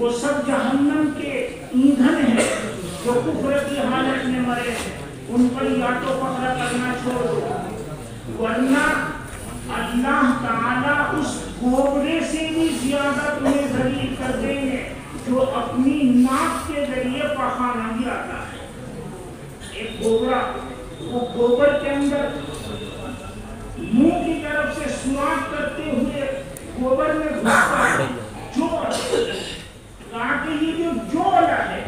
وہ سب جہنم کے ایندھن ہیں جو کفر کی حالت میں مرے ہیں، ان پر یا تو پکڑا کرنا چھوڑ دو، ورنہ اللہ تعالیٰ اس گوبرے سے بھی زیادہ تمہیں ذلیل کر دیں گے جو اپنی ناک کے ذریعے پخانا بھی آتا ہے۔ ایک گوبرا، وہ گوبر کے اندر منہ کی طرف سے سوراخ کرتے ہوئے گوبر میں گھستا ہے، جو کہا کہ یہ جو ہے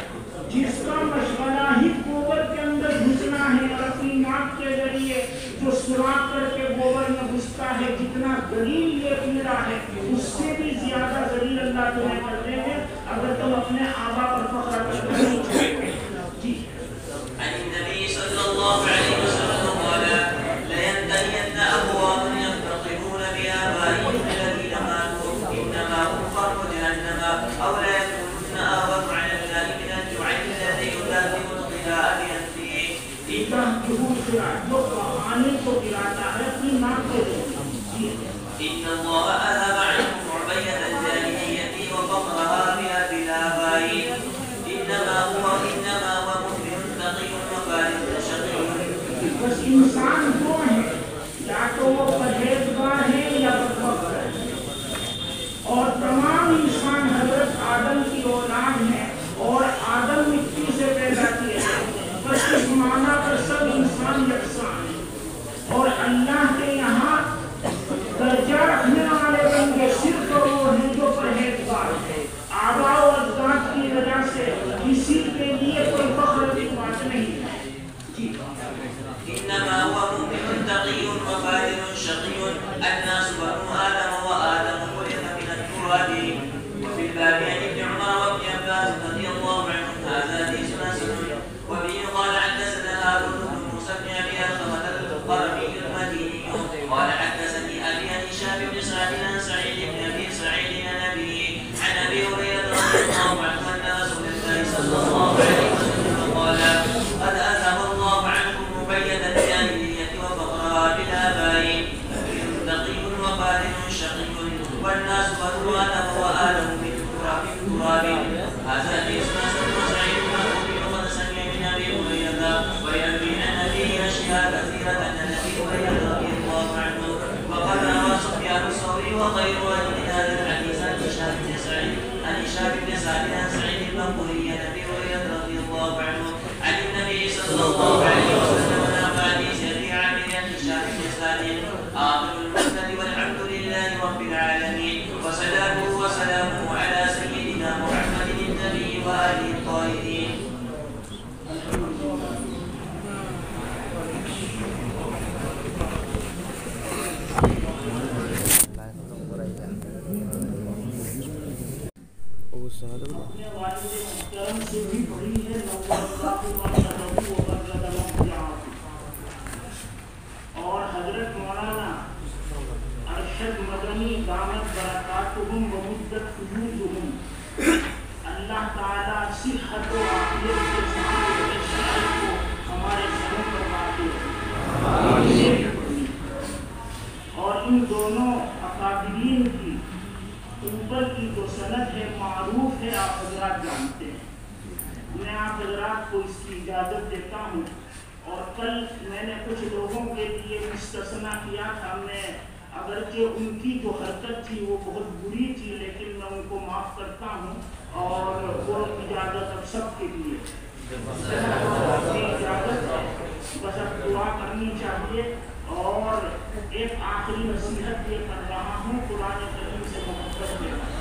جس کا مشغلہ ہی گوبر کے اندر گھسنا ہے اور اپنی ناک کے ذریعے جو سوراخ کر کے گوبر میں گھستا ہے، جتنا ذلیل یہ کیڑا ہے اس سے بھی زیادہ ذلیل اللہ تمہیں کر دیں گے اگر تم اپنے آبا پر فخر کرنا نہیں چاہتے۔ جی عن النبي صلى الله عليه وسلم قال لينتهين أقوام ينتقمون بآبائهم الذين ماتوا إنما هم فرق جهنم أو لا يكونن أهون على الله من الجعل الذي يلازم القلاء بأنفه جو آنے کو گراتا ہے اپنی ناک کے ذریعے۔ إن الله أذهب عنكم عبية الجاهلية وفقرها بأبي الآباء إنما هو مؤمن تقي وفارق شقي۔ بس انسان دو ہیں، یا تو وہ پرہیزگار ہیں یا بدبخت ہیں، اور تمام انسان حضرت آدم کی اولاد ہیں اور آدم مٹی سے پیدا کیے ہیں، بس اس معنی پر سب انسان یکساں ہیں، اور اللہ کے یہاں درجہ رکھنے والے بندے صرف وہ ہیں جو پرہیزگار ہیں۔ آباء و اجداد کی وجہ سے کسی کے لیے کوئی فخر کی بات نہیں ہے۔ جی إنما هو مؤمن تقي وفارق شقي الناس بنو آدم وآدم خلق من التراب۔ وفي الباب عن ابن عمر وابن عباس رضي الله عنهم هذا حديث حسن وبه قال حدثنا هارون بن موسى بن أبي ألقمة القرمي المديني قال حدثني أبي عن هشام بن سعد عن سعيد بن أبي سعيد عن أبيه عن أبي هريرة رضي الله عنه أن رسول الله صلى الله عليه وسلم قال قد أذهب الله عنكم مبيد الجاهلية وفقرها بالآباء تقي وفارق شقي والناس بنو آدم وآدم من تراب هذا حديث حسن وسعيد بن أبي وقد سمع من أبي هريرة ويروي عن أبيه أشياء كثيرة عن أبي هريرة رضي الله عنه وقد روى سفيان الثوري وغيره من هذا الحديث عن هشام بن سعد عن سعيد المقبوري عن أبي هريرة رضي الله عنه عن النبي صلى الله عليه وسلم نحو حديث أبي عامر عن هشام بن سعد آخر المسند والحمد لله رب العالمين وسلامه وسلامه على سيدنا محمد النبي وآله الطاهرين۔ اپنے والد محترم سے بھی بڑی ہے اور حضرت مولانا ارشد مدنی دامت برکاتہم و مدت فیوزہم، اللہ تعالیٰ صحت و عافیت کے ساتھ کو ہمارے سروں پر واقع اور ان دونوں اکابرین کی اوپر کی جو سند ہے معروف ہے، آپ حضرات جانتے ہیں۔ میں آپ حضرات کو اس کی اجازت دیتا ہوں، اور کل میں نے کچھ لوگوں کے لیے مستثنا کیا تھا، میں اگرچہ ان کی جو حرکت تھی وہ بہت بری تھی لیکن میں ان کو معاف کرتا ہوں، اور وہ اجازت اب سب کے لیے اجازت ہے، بس اب دعا کرنی چاہیے۔ اور ایک آخری نصیحت یہ کر رہا ہوں، قرآن کریم سے محبت کے بعد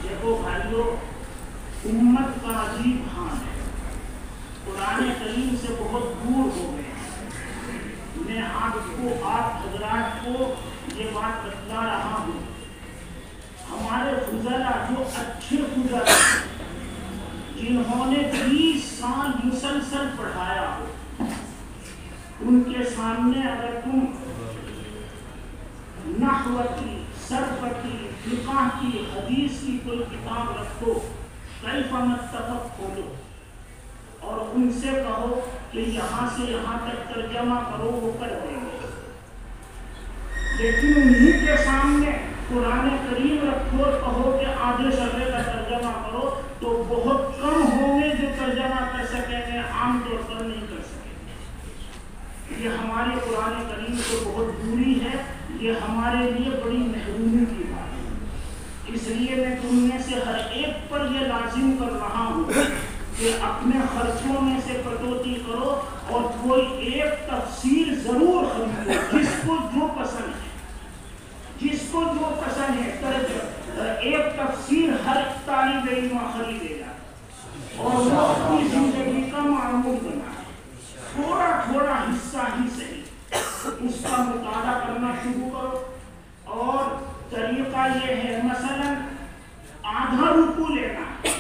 دیکھو بھائیو، امت کا عجیب حال ہے، قرآن کریم سے بہت دور ہو گئے ہیں۔ میں آپ حضرات کو یہ بات بتلا رہا ہوں، ہمارے فضلہ جو اچھے فضلہ جنہوں نے 20 سال مسلسل پڑھایا ہو، ان کے سامنے اگر تم نحو کی، صرف کی، فقہ کی، حدیث کی کوئی کتاب رکھو، کیف متفق کھولو اور ان سے کہو کہ یہاں سے یہاں تک ترجمہ کرو، وہ کر دیں گے۔ لیکن انہی کے سامنے قرآن کریم رکھو اور کہو کہ آدھے صفحے کا ترجمہ کرو تو بہت کم ہوں گے جو ترجمہ کر سکیں گے، عام طور پر نہیں کر سکیں گے۔ یہ ہمارے قرآن کریم سے بہت دوری ہے، یہ ہمارے لیے بڑی محرومی کی بات ہے۔ اس لیے میں تم میں سے ہر ایک پر یہ لازم کر رہا ہوں کہ اپنے خرچوں میں سے کٹوتی کرو اور کوئی ایک تفسیر ضرور خریدو، جس کو جو پسند ہے، جس کو جو پسند ہے۔ ایک تفسیر ہر طالب علم خریدے گا اور وہ اپنی زندگی کا معمول بنا ہے، تھوڑا تھوڑا حصہ ہی صحیح اس کا مطالعہ کرنا شروع کرو۔ اور طریقہ یہ ہے، مثلا آدھا رکوع لینا ہے،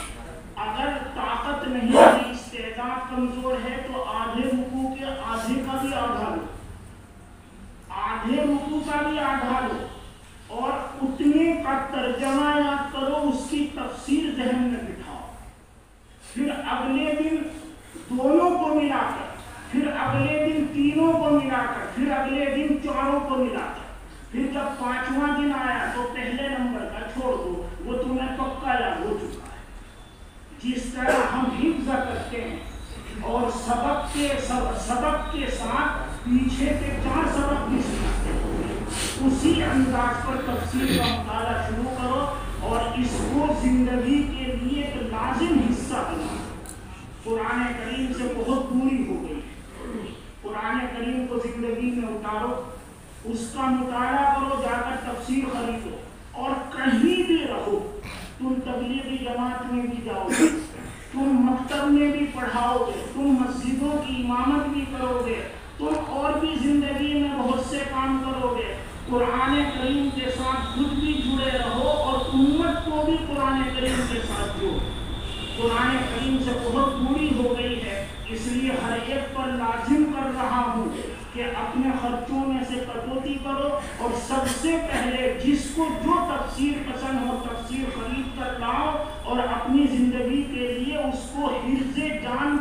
اگر طاقت نہیں ہے، استعداد کمزور ہے تو آدھے رکوع کے آدھے کا بھی آدھا لو، آدھے رکوع کا بھی آدھا لو اور اتنے کا ترجمہ یاد کرو، اس کی تفسیر ذہن میں بٹھاؤ، پھر اگلے دن دونوں کو ملا کر، پھر اگلے دن تینوں کو ملا کر، پھر اگلے دن چاروں کو ملا کر، پھر جب پانچواں دن آیا تو پہلے نمبر کا چھوڑ دو، وہ تمہیں پکا یاد ہو چکا ہے۔ جس طرح ہم حفظ کرتے ہیں اور سبق کے ساتھ پیچھے کے 4 سبق بھی سکھاتے ہیں، اسی انداز پر تفسیر کا مطالعہ شروع کرو اور اس کو زندگی کے لیے ایک لازم حصہ بناؤ۔ قرآن کریم سے بہت دوری ہو گئی ہے، قرآن کریم کو زندگی میں اتارو، اس کا مطالعہ کرو، جا کر تفسیر خریدو، اور کہیں بھی رہو، تم تبلیغی جماعت میں بھی جاؤ گے، تم مکتب میں بھی پڑھاؤ گے، تم مسجدوں کی امامت بھی کرو گے، تم اور بھی زندگی میں بہت سے کام کرو گے، قرآن کریم کے ساتھ خود بھی جڑے رہو اور امت کو بھی قرآن کریم کے ساتھ جوڑو۔ قرآن کریم سے بہت دوری ہو گئی ہے، اس لیے ہر ایک پر لازم کر رہا ہوں کہ اپنے خرچوں میں سے کٹوتی کرو اور سب سے پہلے جس کو جو تفسیر پسند ہو تفسیر خرید کر لاؤ اور اپنی زندگی کے لیے اس کو حفظ جان